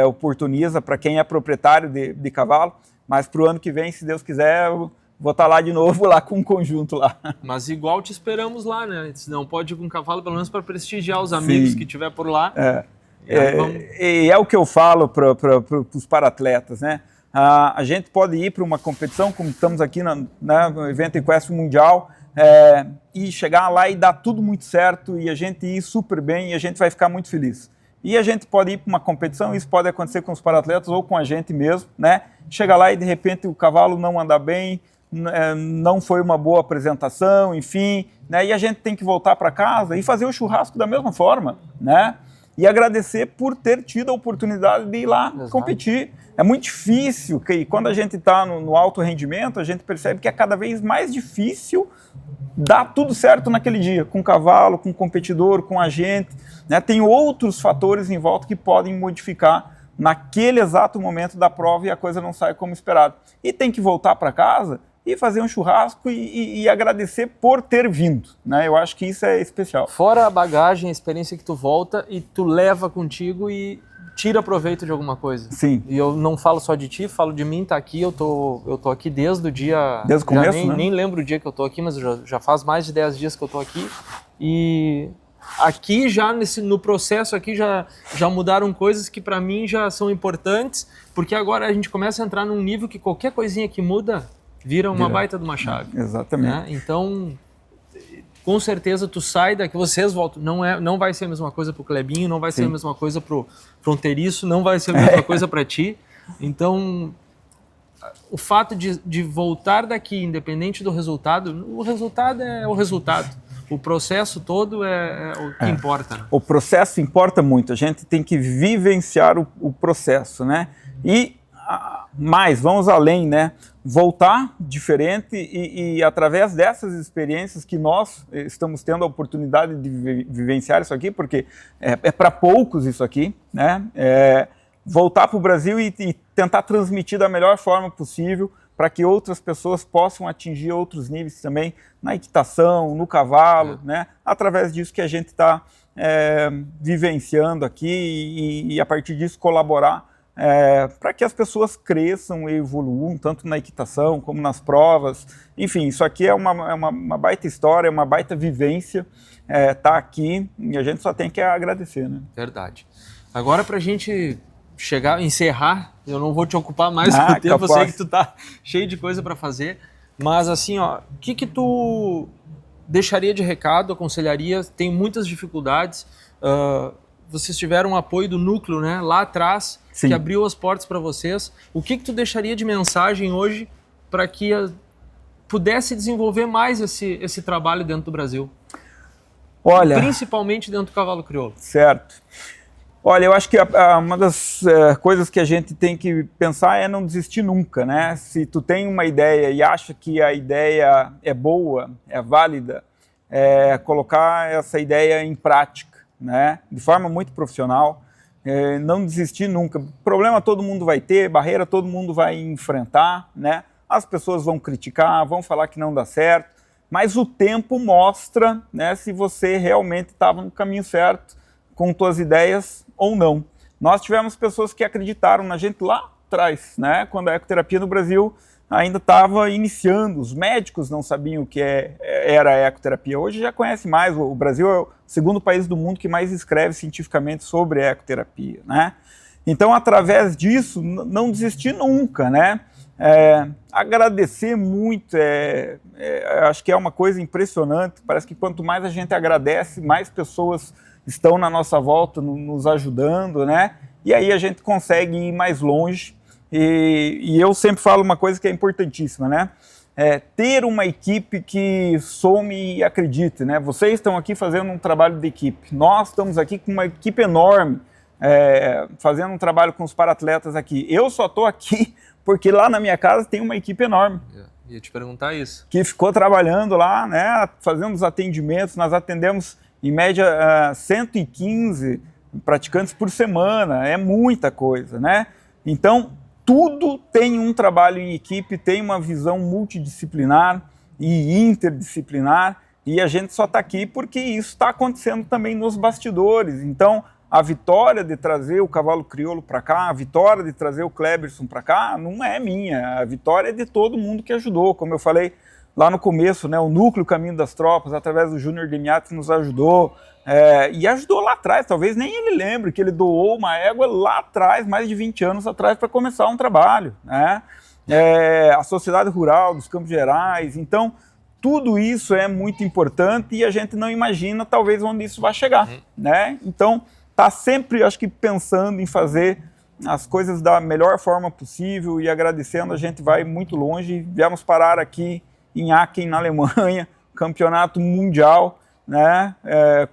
oportuniza para quem é proprietário de cavalo. Mas para o ano que vem, se Deus quiser, eu vou estar lá de novo, lá com um conjunto lá. Mas igual te esperamos lá, né? Se não pode ir com cavalo, pelo menos para prestigiar os amigos que tiver por lá. E é o que eu falo para os paratletas, né? A gente pode ir para uma competição, como estamos aqui no evento Equestre Mundial, e chegar lá e dar tudo muito certo, e a gente ir super bem, e a gente vai ficar muito feliz. E a gente pode ir para uma competição, isso pode acontecer com os paratletas ou com a gente mesmo, né? Chegar lá e de repente o cavalo não andar bem, não foi uma boa apresentação, enfim, né? E a gente tem que voltar para casa e fazer o churrasco da mesma forma, né? E agradecer por ter tido a oportunidade de ir lá competir. É muito difícil, que quando a gente está no alto rendimento, a gente percebe que é cada vez mais difícil dar tudo certo naquele dia, com o cavalo, com o competidor, com a gente, né? Tem outros fatores em volta que podem modificar naquele exato momento da prova, e a coisa não sai como esperado. E tem que voltar para casa e fazer um churrasco e agradecer por ter vindo, né? Eu acho que isso é especial. Fora a bagagem, a experiência que tu volta e tu leva contigo e tira proveito de alguma coisa. Sim. E eu não falo só de ti, falo de mim, tá aqui, eu tô aqui desde o dia... Desde o começo, né? Nem lembro o dia que eu tô aqui, mas já faz mais de 10 dias que eu tô aqui. E aqui já, no processo aqui, já mudaram coisas que para mim já são importantes, porque agora a gente começa a entrar num nível que qualquer coisinha que muda vira uma baita de uma chave. Exatamente. Né? Então, com certeza tu sai daqui, vocês voltam, não vai ser a mesma coisa pro Clebinho, não vai ser a mesma coisa pro Fronteiriço, não vai ser a mesma coisa para ti. Então, o fato de voltar daqui, independente do resultado, o resultado é o resultado. o processo todo é o que importa. Né? O processo importa muito, a gente tem que vivenciar o processo, né? E mais, vamos além, né? Voltar diferente e através dessas experiências que nós estamos tendo a oportunidade de vivenciar isso aqui, porque é para poucos isso aqui, né? Voltar para o Brasil e tentar transmitir da melhor forma possível para que outras pessoas possam atingir outros níveis também na equitação, no cavalo, né? Através disso que a gente está vivenciando aqui e a partir disso colaborar para que as pessoas cresçam e evoluam, tanto na equitação como nas provas. Enfim, isso aqui é uma baita história, uma baita vivência, tá aqui e a gente só tem que agradecer, né? Verdade. Agora, para a gente encerrar, eu não vou te ocupar mais com o tempo, eu sei que tu tá cheio de coisa para fazer, mas assim, ó, o que tu deixaria de recado, aconselharia? Tem muitas dificuldades, vocês tiveram um apoio do núcleo, né, lá atrás, sim, que abriu as portas para vocês. O que tu deixaria de mensagem hoje para que pudesse desenvolver mais esse trabalho dentro do Brasil? Olha, principalmente dentro do cavalo crioulo. Certo. Olha, eu acho que uma das coisas que a gente tem que pensar é não desistir nunca, né? Se tu tem uma ideia e acha que a ideia é boa, é válida, colocar essa ideia em prática, né? De forma muito profissional, não desistir nunca. Problema todo mundo vai ter, barreira todo mundo vai enfrentar, né? As pessoas vão criticar, vão falar que não dá certo, mas o tempo mostra, né, se você realmente estava no caminho certo com tuas ideias ou não. Nós tivemos pessoas que acreditaram na gente lá atrás, né? Quando a ecoterapia no Brasil ainda estava iniciando, os médicos não sabiam o que era a ecoterapia. Hoje já conhece mais, o Brasil é o segundo país do mundo que mais escreve cientificamente sobre a ecoterapia, né? Então, através disso, não desistir nunca, né? Agradecer muito, acho que é uma coisa impressionante, parece que quanto mais a gente agradece, mais pessoas estão na nossa volta, nos ajudando, né? E aí a gente consegue ir mais longe. E eu sempre falo uma coisa que é importantíssima, né? Ter uma equipe que some e acredite, né? Vocês estão aqui fazendo um trabalho de equipe. Nós estamos aqui com uma equipe enorme, fazendo um trabalho com os paratletas aqui. Eu só estou aqui porque lá na minha casa tem uma equipe enorme. Ia te perguntar isso. Que ficou trabalhando lá, né? Fazendo os atendimentos. Nós atendemos em média 115 praticantes por semana, é muita coisa, né? Então, tudo tem um trabalho em equipe, tem uma visão multidisciplinar e interdisciplinar, e a gente só está aqui porque isso está acontecendo também nos bastidores. Então, a vitória de trazer o cavalo crioulo para cá, a vitória de trazer o Kleberson para cá, não é minha, a vitória é de todo mundo que ajudou, como eu falei lá no começo, né, o núcleo Caminho das Tropas, através do Júnior Demiati, nos ajudou, e ajudou lá atrás, talvez nem ele lembre que ele doou uma égua lá atrás, mais de 20 anos atrás, para começar um trabalho, né? A Sociedade Rural dos Campos Gerais. Então, tudo isso é muito importante e a gente não imagina, talvez, onde isso vai chegar, né? Então, tá sempre, acho que, pensando em fazer as coisas da melhor forma possível e agradecendo, a gente vai muito longe. Viemos parar aqui em Aachen, na Alemanha, campeonato mundial, né,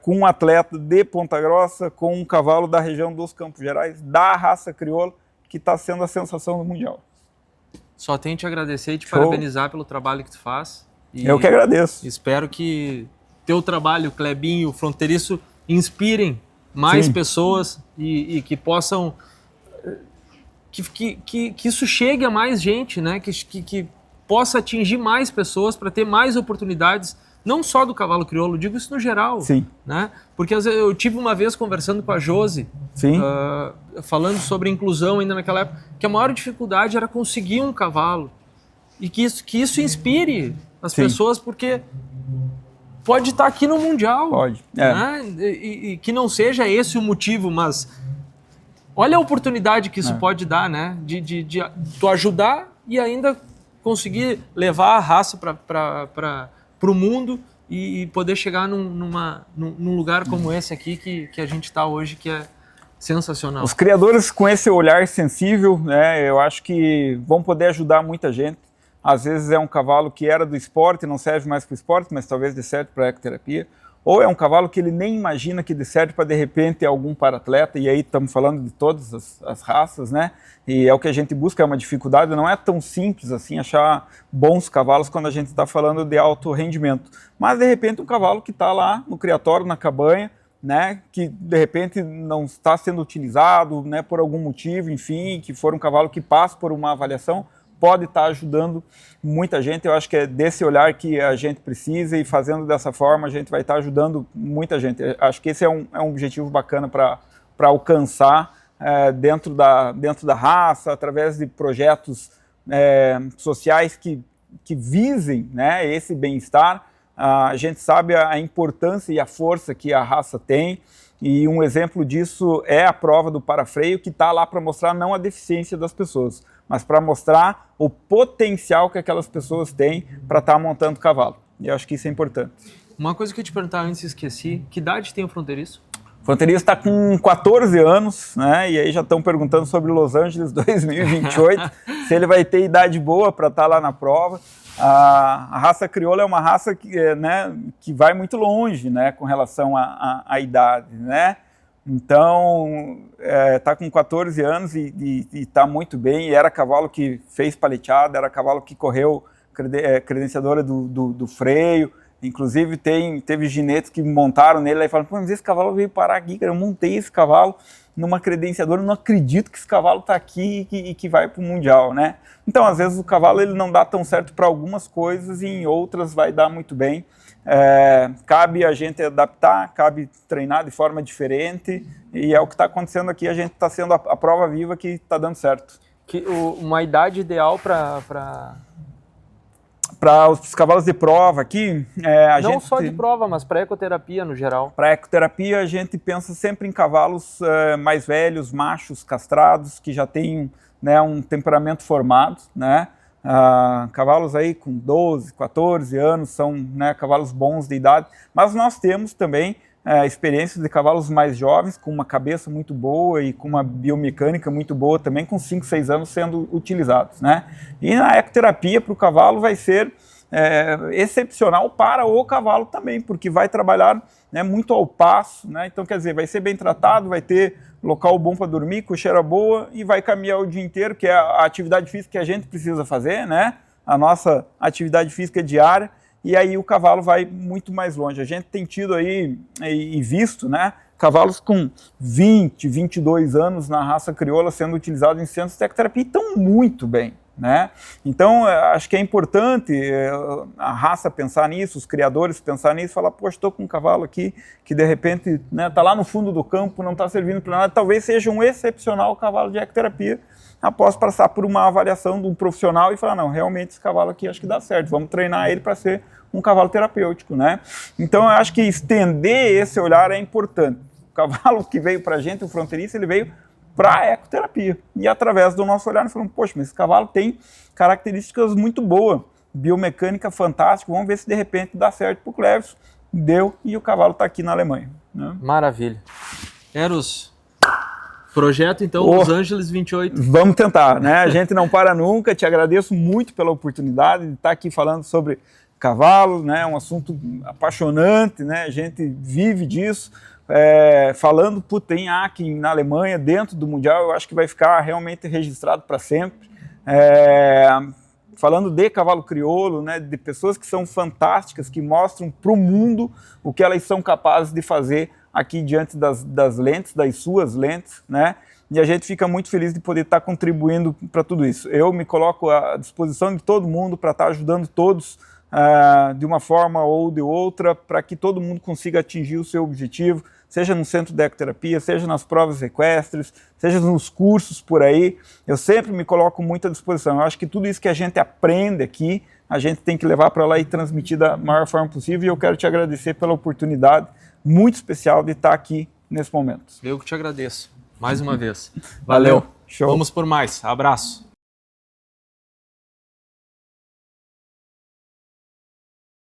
com um atleta de Ponta Grossa, com um cavalo da região dos Campos Gerais, da raça crioula, que está sendo a sensação do mundial. Só tenho te agradecer e te parabenizar pelo trabalho que tu faz. E eu que agradeço. Espero que teu trabalho, Clebinho, Fronteiriço, inspirem mais pessoas e que possam... Que isso chegue a mais gente, né? Que possa atingir mais pessoas para ter mais oportunidades, não só do cavalo crioulo, digo isso no geral. Sim. Né? Porque eu tive uma vez conversando com a Josi, falando sobre inclusão ainda naquela época, que a maior dificuldade era conseguir um cavalo. E que isso inspire as pessoas, porque pode estar aqui no Mundial. Pode. Né? E que não seja esse o motivo, mas olha a oportunidade que isso pode dar, né? De tu ajudar e ainda conseguir levar a raça para o mundo e poder chegar num lugar como esse aqui que a gente está hoje, que é sensacional. Os criadores com esse olhar sensível, né, eu acho que vão poder ajudar muita gente. às vezes é um cavalo que era do esporte, não serve mais para o esporte, mas talvez dê certo para a ecoterapia, ou é um cavalo que ele nem imagina que dê certo para de repente algum paratleta, e aí estamos falando de todas as raças, né? E é o que a gente busca, é uma dificuldade, não é tão simples assim achar bons cavalos quando a gente está falando de alto rendimento. Mas de repente um cavalo que está lá no criatório, na cabanha, né, que de repente não está sendo utilizado, né, por algum motivo, enfim, que for um cavalo que passa por uma avaliação, pode estar ajudando muita gente. Eu acho que é desse olhar que a gente precisa, e fazendo dessa forma a gente vai estar ajudando muita gente. Eu acho que esse é um objetivo bacana para alcançar dentro da raça, através de projetos sociais que visem, né, esse bem-estar. A gente sabe a importância e a força que a raça tem, e um exemplo disso é a prova do Parafreio, que está lá para mostrar não a deficiência das pessoas, mas para mostrar o potencial que aquelas pessoas têm para estar montando cavalo. E eu acho que isso é importante. Uma coisa que eu ia te perguntar antes, esqueci, que idade tem o Fronteiriço? O Fronteiriço está com 14 anos, né? E aí já estão perguntando sobre Los Angeles 2028, se ele vai ter idade boa para estar lá na prova. A raça crioula é uma raça que, né, que vai muito longe, né, com relação à idade, né? Então, está com 14 anos e está muito bem. E era cavalo que fez paleteada, era cavalo que correu credenciadora do freio. Inclusive, teve ginetes que montaram nele e falaram: pô, mas esse cavalo veio parar aqui, cara. Eu montei esse cavalo numa credenciadora, eu não acredito que esse cavalo está aqui e que vai para o Mundial, né? Então, às vezes, o cavalo ele não dá tão certo para algumas coisas e em outras vai dar muito bem. Cabe a gente adaptar, cabe treinar de forma diferente, e é o que está acontecendo aqui. A gente está sendo a prova viva que está dando certo. Uma idade ideal para os cavalos de prova aqui... não só de prova, mas para ecoterapia no geral. Para ecoterapia a gente pensa sempre em cavalos mais velhos, machos, castrados, que já têm, né, um temperamento formado, né? Cavalos aí com 12, 14 anos são, né, cavalos bons de idade, mas nós temos também experiências de cavalos mais jovens, com uma cabeça muito boa e com uma biomecânica muito boa também, com 5, 6 anos sendo utilizados, né? E na ecoterapia para o cavalo vai ser excepcional para o cavalo também, porque vai trabalhar, né, muito ao passo, né? Então, quer dizer, vai ser bem tratado, vai ter local bom para dormir, cocheira boa, e vai caminhar o dia inteiro, que é a atividade física que a gente precisa fazer, né? A nossa atividade física diária. E aí o cavalo vai muito mais longe. A gente tem tido aí e visto, né, cavalos com 20, 22 anos na raça crioula sendo utilizados em centros de ecoterapia e estão muito bem, né? Então, acho que é importante a raça pensar nisso, os criadores pensar nisso, falar: poxa, estou com um cavalo aqui que de repente, né, está lá no fundo do campo, não está servindo para nada, talvez seja um excepcional cavalo de ecoterapia, após passar por uma avaliação de um profissional e falar: não, realmente esse cavalo aqui acho que dá certo, vamos treinar ele para ser um cavalo terapêutico, né? Então, eu acho que estender esse olhar é importante. O cavalo que veio para a gente, o Fronteiriço, ele veio para a ecoterapia. E através do nosso olhar, nós falamos: poxa, mas esse cavalo tem características muito boas, biomecânica fantástica, vamos ver se de repente dá certo para o Cleverson. Deu, e o cavalo está aqui na Alemanha, né? Maravilha. Eros, projeto então Los Angeles 28. Vamos tentar, né? A gente não para nunca. Te agradeço muito pela oportunidade de estar aqui falando sobre cavalo, né? Um assunto apaixonante, né? A gente vive disso. Falando em Aachen, na Alemanha, dentro do Mundial, eu acho que vai ficar realmente registrado para sempre. Falando de cavalo crioulo, né, de pessoas que são fantásticas, que mostram para o mundo o que elas são capazes de fazer aqui diante das lentes, das suas lentes, né? E a gente fica muito feliz de poder estar contribuindo para tudo isso. Eu me coloco à disposição de todo mundo para estar ajudando todos de uma forma ou de outra, para que todo mundo consiga atingir o seu objetivo, seja no centro de ecoterapia, seja nas provas equestres, seja nos cursos por aí. Eu sempre me coloco muito à disposição. Eu acho que tudo isso que a gente aprende aqui, a gente tem que levar para lá e transmitir da maior forma possível. E eu quero te agradecer pela oportunidade muito especial de estar aqui nesse momento. Eu que te agradeço, mais uma vez. Valeu. Show. Vamos por mais. Abraço.